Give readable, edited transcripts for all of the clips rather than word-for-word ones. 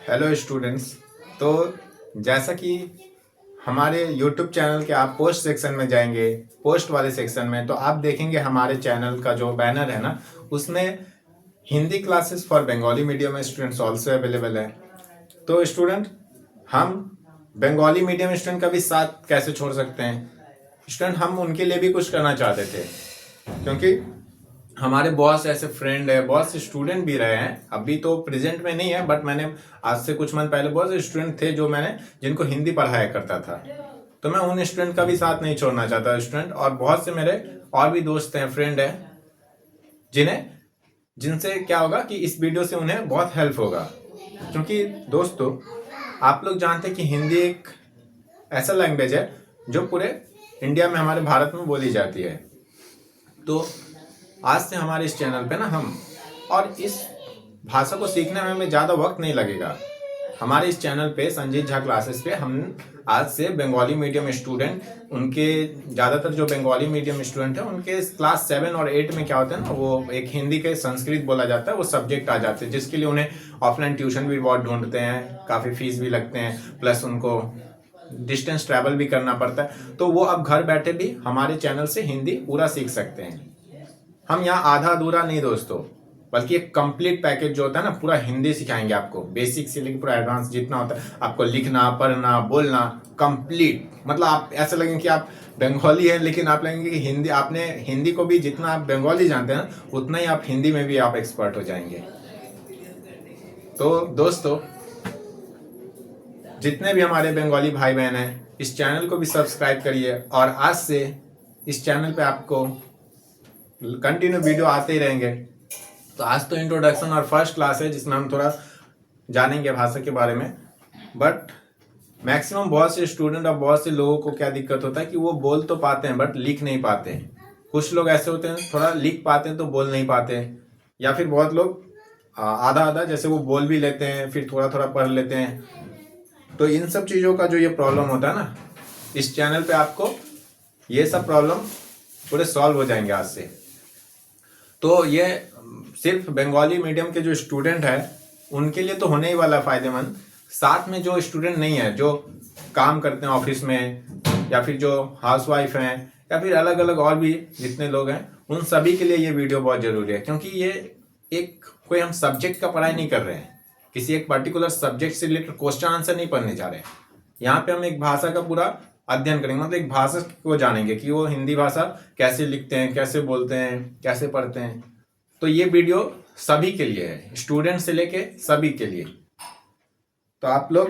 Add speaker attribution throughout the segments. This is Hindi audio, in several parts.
Speaker 1: Hello students. तो जैसा कि हमारे यूट्यूब चैनल के आप पोस्ट सेक्शन में जाएंगे, पोस्ट वाले सेक्शन में, तो आप देखेंगे हमारे चैनल का जो बैनर है ना, उसमें Hindi classes for Bengali medium students also available है। तो स्टूडेंट, हम बंगाली मीडियम स्टूडेंट का भी साथ कैसे छोड़ सकते हैं? स्टूडेंट, हम उनके लिए भी कुछ करना चाहते थे, क्योंकि हमारे बहुत से ऐसे फ्रेंड है, बहुत से स्टूडेंट भी रहे हैं, अभी तो प्रेजेंट में नहीं है, बट मैंने आज से कुछ मंथ पहले बहुत से स्टूडेंट थे जो मैंने जिनको हिंदी पढ़ाया करता था। तो मैं उन स्टूडेंट का भी साथ नहीं छोड़ना चाहता स्टूडेंट। और बहुत से मेरे और भी दोस्त हैं, फ्रेंड हैं, जिनसे क्या होगा कि इस वीडियो से उन्हें बहुत हेल्प होगा। क्योंकि दोस्तों, आप लोग जानते हैं कि हिंदी एक ऐसा लैंग्वेज है जो पूरे इंडिया में, हमारे भारत में बोली जाती है। तो आज से हमारे इस चैनल पे ना हम, और इस भाषा को सीखने में हमें ज़्यादा वक्त नहीं लगेगा। हमारे इस चैनल पे संजीत झा क्लासेस पे हम आज से बंगाली मीडियम स्टूडेंट, उनके ज़्यादातर जो बंगाली मीडियम स्टूडेंट हैं उनके क्लास 7 और 8 में क्या होता है ना, वो एक हिंदी के संस्कृत बोला जाता है, वो सब्जेक्ट आ जाते हैं, जिसके लिए उन्हें ऑफलाइन ट्यूशन भी बहुत ढूंढते हैं, काफ़ी फीस भी लगते हैं, प्लस उनको डिस्टेंस ट्रैवल भी करना पड़ता है। तो वो अब घर बैठे भी हमारे चैनल से हिंदी पूरा सीख सकते हैं। हम यहाँ आधा अधूरा नहीं दोस्तों, बल्कि एक कंप्लीट पैकेज जो होता है ना, पूरा हिंदी सिखाएंगे आपको, बेसिक से लेकर पूरा एडवांस जितना होता है, आपको लिखना, पढ़ना, बोलना कंप्लीट। मतलब आप ऐसा लगेंगे कि आप बंगाली हैं, लेकिन आप लगेंगे कि हिंदी, आपने हिंदी को भी जितना आप बंगाली जानते हैं ना, उतना ही आप हिंदी में भी आप एक्सपर्ट हो जाएंगे। तो दोस्तों, जितने भी हमारे बंगाली भाई बहन हैं, इस चैनल को भी सब्सक्राइब करिए, और आज से इस चैनल पे आपको कंटिन्यू वीडियो आते ही रहेंगे। तो आज तो इंट्रोडक्शन और फर्स्ट क्लास है, जिसमें हम थोड़ा जानेंगे भाषा के बारे में। बट मैक्सिमम बहुत से स्टूडेंट और बहुत से लोगों को क्या दिक्कत होता है कि वो बोल तो पाते हैं बट लिख नहीं पाते हैं। कुछ लोग ऐसे होते हैं थोड़ा लिख पाते हैं तो बोल नहीं पाते हैं, या फिर बहुत लोग आधा आधा, जैसे वो बोल भी लेते हैं फिर थोड़ा थोड़ा पढ़ लेते हैं। तो इन सब चीज़ों का जो ये प्रॉब्लम होता है ना, इस चैनल पे आपको ये सब प्रॉब्लम पूरे सॉल्व हो जाएंगे आज से। तो ये सिर्फ बंगाली मीडियम के जो स्टूडेंट है उनके लिए तो होने ही वाला फायदेमंद। साथ में जो स्टूडेंट नहीं है, जो काम करते हैं ऑफिस में, या फिर जो हाउसवाइफ हैं, या फिर अलग अलग और भी जितने लोग हैं, उन सभी के लिए ये वीडियो बहुत जरूरी है। क्योंकि ये एक कोई हम सब्जेक्ट का पढ़ाई नहीं कर रहे हैं, किसी एक पर्टिकुलर सब्जेक्ट से रिलेटेड क्वेश्चन आंसर नहीं पढ़ने जा रहे हैं। यहाँ पे हम एक भाषा का पूरा अध्ययन करेंगे, मतलब एक भाषा को जानेंगे कि वो हिंदी भाषा कैसे लिखते हैं, कैसे बोलते हैं, कैसे पढ़ते हैं। तो ये वीडियो सभी के लिए है, स्टूडेंट से लेके सभी के लिए। तो आप लोग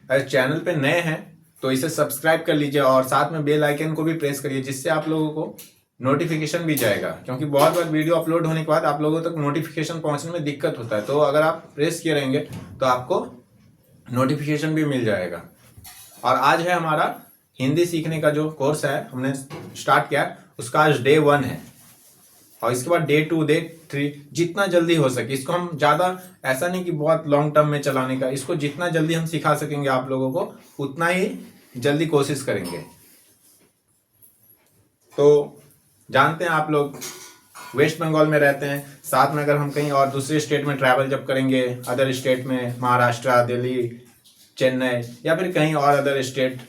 Speaker 1: अगर चैनल पे नए हैं तो इसे सब्सक्राइब कर लीजिए, और साथ में बेल आइकन को भी प्रेस करिए, जिससे आप लोगों को नोटिफिकेशन भी जाएगा। क्योंकि बहुत बार वीडियो अपलोड होने के बाद आप लोगों तक नोटिफिकेशन पहुंचने में दिक्कत होता है, तो अगर आप प्रेस किए रहेंगे तो आपको नोटिफिकेशन भी मिल जाएगा। और आज है हमारा हिंदी सीखने का जो कोर्स है, हमने स्टार्ट किया, उसका आज डे 1 है, और इसके बाद डे 2, डे 3, जितना जल्दी हो सके इसको हम, ज़्यादा ऐसा नहीं कि बहुत लॉन्ग टर्म में चलाने का, इसको जितना जल्दी हम सिखा सकेंगे आप लोगों को, उतना ही जल्दी कोशिश करेंगे। तो जानते हैं आप लोग वेस्ट बंगाल में रहते हैं, साथ में अगर हम कहीं और दूसरे स्टेट में ट्रैवल जब करेंगे, अदर स्टेट में, महाराष्ट्र, दिल्ली, चेन्नई, या फिर कहीं और अदर स्टेट,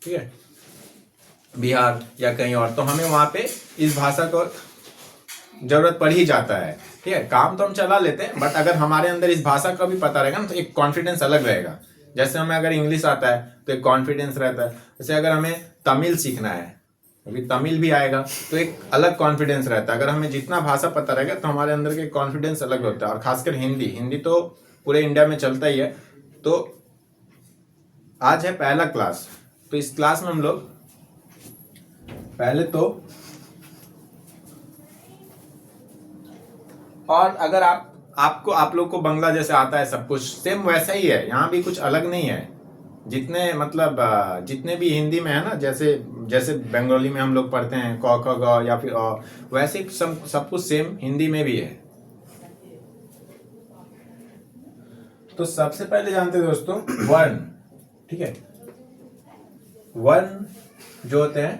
Speaker 1: ठीक है, बिहार या कहीं और, तो हमें वहाँ पे इस भाषा को जरूरत पड़ ही जाता है। ठीक है, काम तो हम चला लेते हैं, बट अगर हमारे अंदर इस भाषा का भी पता रहेगा ना, तो एक कॉन्फिडेंस अलग रहेगा। जैसे हमें अगर इंग्लिश आता है तो एक कॉन्फिडेंस रहता है, जैसे अगर हमें तमिल सीखना है, अभी तमिल भी आएगा, तो एक अलग कॉन्फिडेंस रहता है। अगर हमें जितना भाषा पता रहेगा तो हमारे अंदर के कॉन्फिडेंस अलग होता है। और खासकर हिंदी तो पूरे इंडिया में चलता ही है। तो आज है पहला क्लास, तो इस क्लास में हम लोग पहले तो, और अगर आप लोग को बंगला जैसे आता है, सब कुछ सेम वैसा ही है, यहाँ भी कुछ अलग नहीं है। जितने मतलब जितने भी हिंदी में है ना, जैसे बंगाली में हम लोग पढ़ते हैं क ख ग या फिर अ, वैसे सब कुछ सेम हिंदी में भी है। तो सबसे पहले जानते हैं दोस्तों वर्ण, ठीक है, वर्ण जो होते हैं,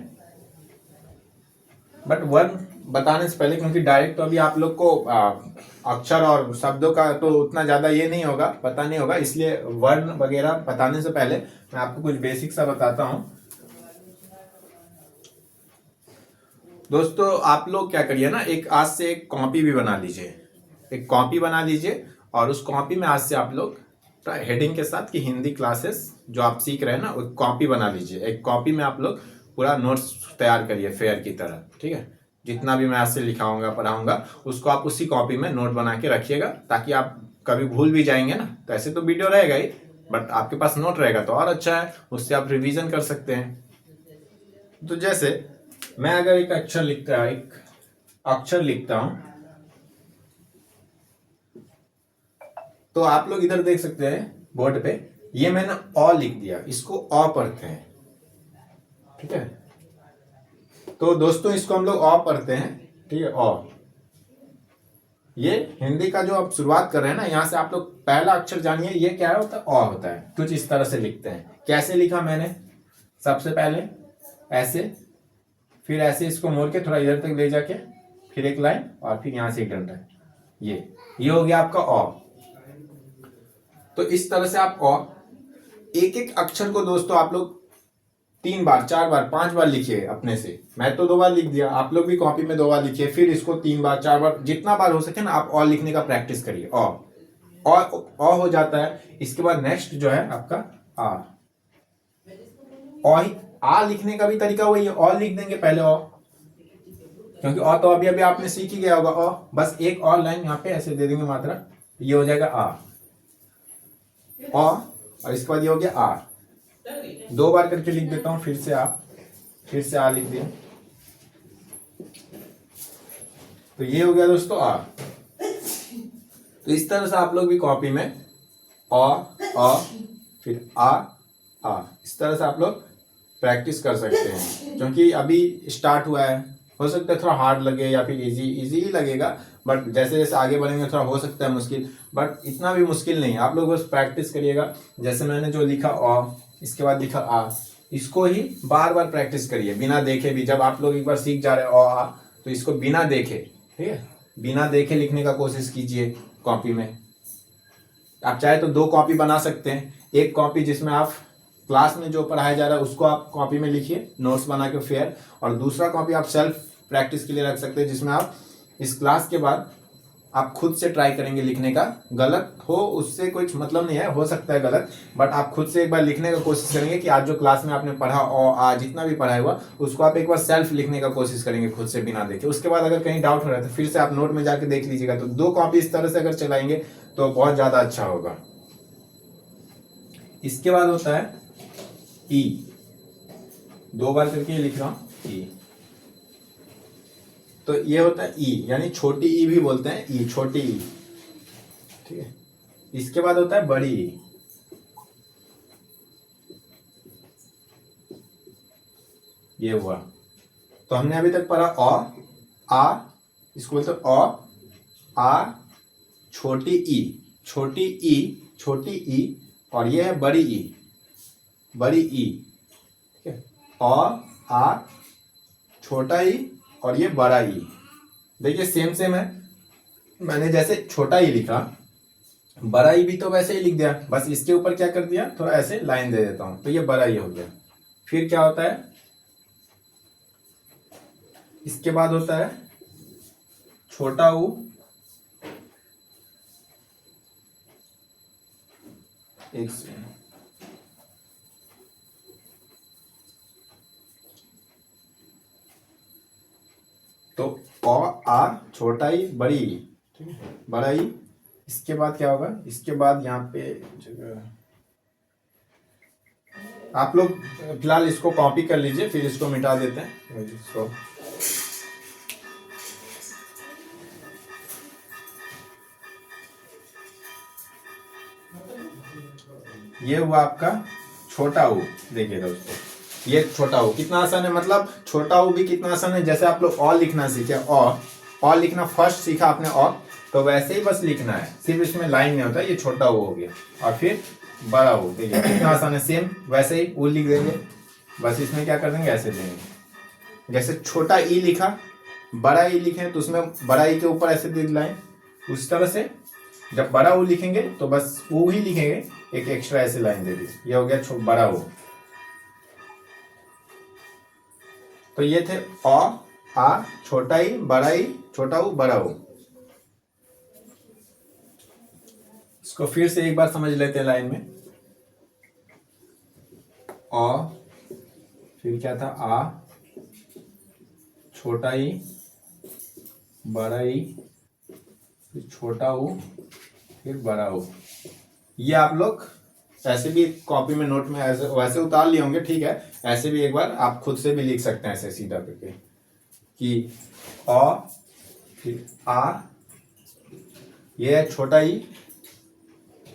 Speaker 1: बट वर्ण बताने से पहले, क्योंकि डायरेक्ट तो अभी आप लोग को अक्षर और शब्दों का तो उतना ज़्यादा ये नहीं होगा, पता नहीं होगा, इसलिए वर्ण वगैरह बताने से पहले मैं आपको कुछ बेसिक सा बताता हूँ। दोस्तों आप लोग क्या करिए ना, एक आज से एक कॉपी भी बना लीजिए, एक कॉपी बना लीजिए और उस कॉपी में आज से आप लोग हेडिंग के साथ कि हिंदी क्लासेस जो आप सीख रहे हैं ना, एक कॉपी बना लीजिए। एक कॉपी में आप लोग पूरा नोट्स तैयार करिए फेयर की तरह, ठीक है। जितना भी मैं आज से लिखाऊंगा पढ़ाऊंगा उसको आप उसी कॉपी में नोट बना के रखिएगा, ताकि आप कभी भूल भी जाएंगे ना, तो ऐसे तो वीडियो रहेगा ही, बट आपके पास नोट रहेगा तो और अच्छा है, उससे आप रिवीजन कर सकते हैं। तो जैसे मैं अगर एक अक्षर लिखता हूं तो आप लोग इधर देख सकते हैं बोर्ड पे, ये मैंने अ लिख दिया, इसको अ पढ़ते हैं, ठीक है। तो दोस्तों इसको हम लोग अ पढ़ते हैं, ठीक है। अ, ये हिंदी का जो आप शुरुआत कर रहे हैं ना, यहां से आप लोग पहला अक्षर जानिए, ये क्या होता है, अ होता है। कुछ इस तरह से लिखते हैं। कैसे लिखा मैंने, सबसे पहले ऐसे, फिर ऐसे इसको मोड़ के थोड़ा इधर तक ले जाके, फिर एक लाइन और फिर यहां से एक डंडा, ये हो गया आपका अ। तो इस तरह से आप एक एक अक्षर को दोस्तों आप लोग 3 बार 4 बार 5 बार लिखिए अपने से। मैं तो 2 बार लिख दिया, आप लोग भी कॉपी में 2 बार लिखिए, फिर इसको 3 बार 4 बार जितना बार हो सके ना आप और लिखने का प्रैक्टिस करिए। और हो जाता है। इसके बाद नेक्स्ट जो है आपका आ, और आ लिखने का भी तरीका वही है, और लिख देंगे पहले क्योंकि तो अभी अभी आपने सीख ही गया होगा। बस एक और लाइन यहाँ पे ऐसे दे देंगे मात्रा, ये हो जाएगा आ, और इसके बाद ये हो गया आ। 2 बार करके लिख देता हूं, फिर से आ लिख दिया, तो ये हो गया दोस्तों आ। तो इस तरह से आप लोग भी कॉपी में अ फिर आ, इस तरह से आप लोग प्रैक्टिस कर सकते हैं। क्योंकि अभी स्टार्ट हुआ है, हो सकता है थोड़ा हार्ड लगे या फिर इजी ही लगेगा, बट जैसे जैसे आगे बढ़ेंगे थोड़ा हो सकता है मुश्किल, बट इतना भी मुश्किल नहीं। आप लोग बस प्रैक्टिस करिएगा। जैसे मैंने जो लिखा अ, इसके बाद लिखा आ, इसको ही बार बार प्रैक्टिस करिए बिना देखे भी। जब आप लोग एक बार सीख जा रहे हो आ, तो इसको बिना देखे, ठीक है, बिना देखे लिखने का कोशिश कीजिए कॉपी में। आप चाहे तो 2 कॉपी बना सकते हैं। एक कॉपी जिसमें आप क्लास में जो पढ़ाया जा रहा है उसको आप कॉपी में लिखिए नोट्स बना के फेयर, और दूसरा कॉपी आप सेल्फ प्रैक्टिस के लिए रख सकते हैं, जिसमें आप इस क्लास के बाद आप खुद से ट्राई करेंगे लिखने का। गलत हो उससे कुछ मतलब नहीं है, हो सकता है गलत, बट आप खुद से एक बार लिखने का कोशिश करेंगे कि आज जो क्लास में आपने पढ़ा और आज जितना भी पढ़ाया हुआ उसको आप एक बार सेल्फ लिखने का कोशिश करेंगे खुद से बिना देखे। उसके बाद अगर कहीं डाउट हो रहा है तो फिर से आप नोट में जाके देख लीजिएगा। तो 2 कॉपी इस तरह से अगर चलाएंगे तो बहुत ज्यादा अच्छा होगा। इसके बाद होता है ई, 2 बार करके लिख रहा हूं ई। तो ये होता है ई, यानी छोटी ई भी बोलते हैं, ई छोटी ई, ठीक है। इसके बाद होता है बड़ी ई, ये हुआ। तो हमने अभी तक पढ़ा आ, इसको बोलते आ, छोटी ई, छोटी ई, और ये है बड़ी ई, ठीक है। आ, छोटा ई और ये बड़ा ई। देखिए सेम है। मैंने जैसे छोटा ई लिखा, बड़ा ई भी तो वैसे ही लिख दिया, बस इसके ऊपर क्या कर दिया, थोड़ा ऐसे लाइन दे देता हूं, तो ये बड़ा ई हो गया। फिर क्या होता है, इसके बाद होता है छोटा ऊ, एक सेकंड, तो आ, छोटा ई, बड़ी ई, ठीक है, बड़ा ई। इसके बाद क्या होगा, इसके बाद यहाँ पे जगह आप लोग फिलहाल इसको कॉपी कर लीजिए, फिर इसको मिटा देते हैं इसको। ये हुआ आपका छोटा ऊ। देखिए दोस्तों ये छोटा ऊ कितना आसान है, मतलब छोटा ऊ भी कितना आसान है। जैसे आप लोग और लिखना सीखे, और लिखना फर्स्ट सीखा आपने, तो वैसे ही बस लिखना है, सिर्फ इसमें लाइन नहीं होता। ये छोटा ऊ हो गया, और फिर बड़ा ऊ, देखिए कितना आसान है। सेम वैसे ही ऊ लिख देंगे, बस इसमें क्या कर देंगे, ऐसे देंगे। जैसे छोटा ई लिखा, बड़ा ई लिखे तो उसमें बड़ा ई के ऊपर ऐसे दे लाइन, उस तरह से जब बड़ा ऊ लिखेंगे तो बस ऊ ही लिखेंगे, एक एक्स्ट्रा ऐसे लाइन दे दी, ये हो गया बड़ा ऊ। तो ये थे अ आ, छोटा ई, बड़ा ई, छोटा ऊ, बड़ा ऊ। इसको फिर से एक बार समझ लेते हैं लाइन में। अ, फिर क्या था, आ, छोटा ई, बड़ा ई, फिर छोटा ऊ, फिर बड़ा ऊ। ये आप लोग ऐसे भी कॉपी में नोट में ऐसे वैसे उतार लिए होंगे, ठीक है। ऐसे भी एक बार आप खुद से भी लिख सकते हैं ऐसे सीधा करके कि अ, फिर आ, ये है छोटा ई,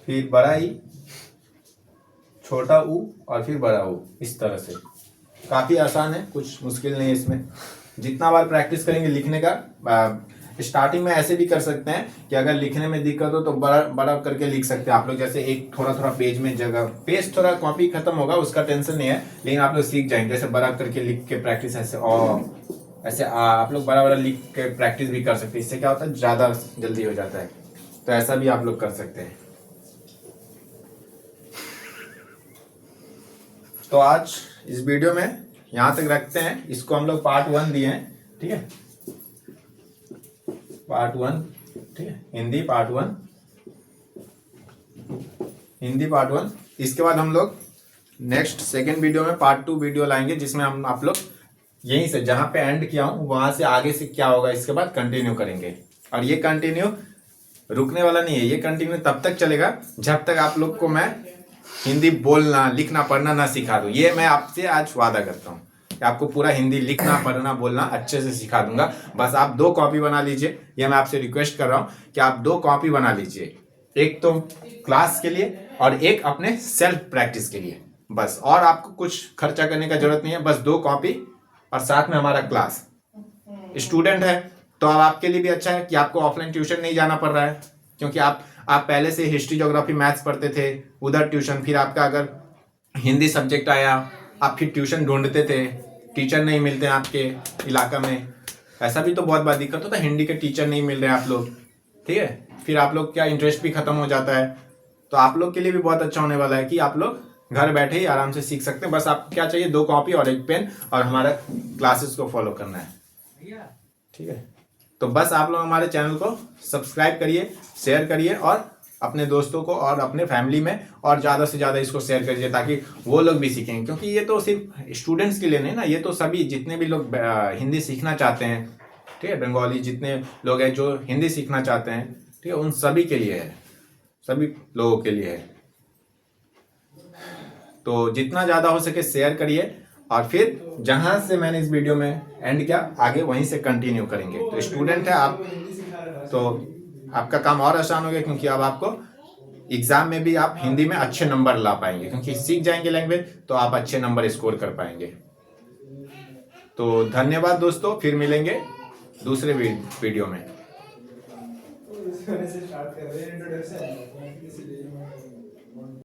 Speaker 1: फिर बड़ा ई, छोटा ऊ और फिर बड़ा ऊ। इस तरह से काफी आसान है, कुछ मुश्किल नहीं है इसमें। जितना बार प्रैक्टिस करेंगे लिखने का, स्टार्टिंग में ऐसे भी कर सकते हैं कि अगर लिखने में दिक्कत हो तो बड़ा बड़ा करके लिख सकते हैं आप लोग। जैसे एक थोड़ा थोड़ा पेज में जगह, पेज थोड़ा कॉपी खत्म होगा उसका टेंशन नहीं है, लेकिन आप लोग सीख जाएंगे। जैसे बड़ा करके लिख के प्रैक्टिस, ऐसे ऐसे आप लोग बड़ा बड़ा लिख के प्रैक्टिस भी कर सकते हैं। इससे क्या होता है, ज्यादा जल्दी हो जाता है। तो ऐसा भी आप लोग कर सकते हैं। तो आज इस वीडियो में यहाँ तक रखते हैं। इसको हम लोग पार्ट 1 दिए हैं, ठीक है, पार्ट 1, ठीक है, हिंदी पार्ट 1, हिंदी पार्ट 1। इसके बाद हम लोग नेक्स्ट सेकेंड वीडियो में पार्ट 2 वीडियो लाएंगे, जिसमें हम आप लोग यहीं से जहां पे एंड किया हूं वहां से आगे से क्या होगा इसके बाद कंटिन्यू करेंगे। और ये कंटिन्यू रुकने वाला नहीं है, ये कंटिन्यू तब तक चलेगा जब तक आप लोग को मैं हिंदी बोलना, लिखना, पढ़ना ना सिखा दूं। ये मैं आपसे आज वादा करता हूँ कि आपको पूरा हिंदी लिखना, पढ़ना, बोलना अच्छे से सिखा दूंगा। बस आप 2 कॉपी बना लीजिए, ये मैं आपसे रिक्वेस्ट कर रहा हूँ कि आप 2 कॉपी बना लीजिए, एक तो क्लास के लिए और एक अपने सेल्फ प्रैक्टिस के लिए। बस, और आपको कुछ खर्चा करने का जरूरत नहीं है, बस 2 कॉपी और साथ में हमारा क्लास। स्टूडेंट है तो अब आपके लिए भी अच्छा है कि आपको ऑफलाइन ट्यूशन नहीं जाना पड़ रहा है, क्योंकि आप पहले से हिस्ट्री, ज्योग्राफी, मैथ्स पढ़ते थे, उधर ट्यूशन, फिर आपका अगर हिंदी सब्जेक्ट आया आप फिर ट्यूशन ढूंढते थे, टीचर नहीं मिलते हैं आपके इलाका में। ऐसा भी तो बहुत बार दिक्कत होता है, हिंदी के टीचर नहीं मिल रहे हैं आप लोग, ठीक है। फिर आप लोग क्या इंटरेस्ट भी खत्म हो जाता है। तो आप लोग के लिए भी बहुत अच्छा होने वाला है कि आप लोग घर बैठे ही आराम से सीख सकते हैं। बस आप क्या चाहिए, 2 कॉपी और 1 पेन, और हमारा क्लासेस को फॉलो करना है, ठीक है। तो बस आप लोग हमारे चैनल को सब्सक्राइब करिए, शेयर करिए, और अपने दोस्तों को और अपने फैमिली में और ज़्यादा से ज़्यादा इसको शेयर करिए, ताकि वो लोग भी सीखें। क्योंकि ये तो सिर्फ स्टूडेंट्स के लिए नहीं ना, ये तो सभी जितने भी लोग हिंदी सीखना चाहते हैं, ठीक है, बंगाली जितने लोग हैं जो हिंदी सीखना चाहते हैं, ठीक है, उन सभी के लिए है, सभी लोगों के लिए है। तो जितना ज़्यादा हो सके शेयर करिए, और फिर जहां से मैंने इस वीडियो में एंड किया आगे वहीं से कंटिन्यू करेंगे। तो स्टूडेंट है आप, तो आपका काम और आसान हो गया, क्योंकि अब आपको एग्जाम में भी आप हिंदी में अच्छे नंबर ला पाएंगे, क्योंकि सीख जाएंगे लैंग्वेज तो आप अच्छे नंबर स्कोर कर पाएंगे। तो धन्यवाद दोस्तों, फिर मिलेंगे दूसरे वीडियो में।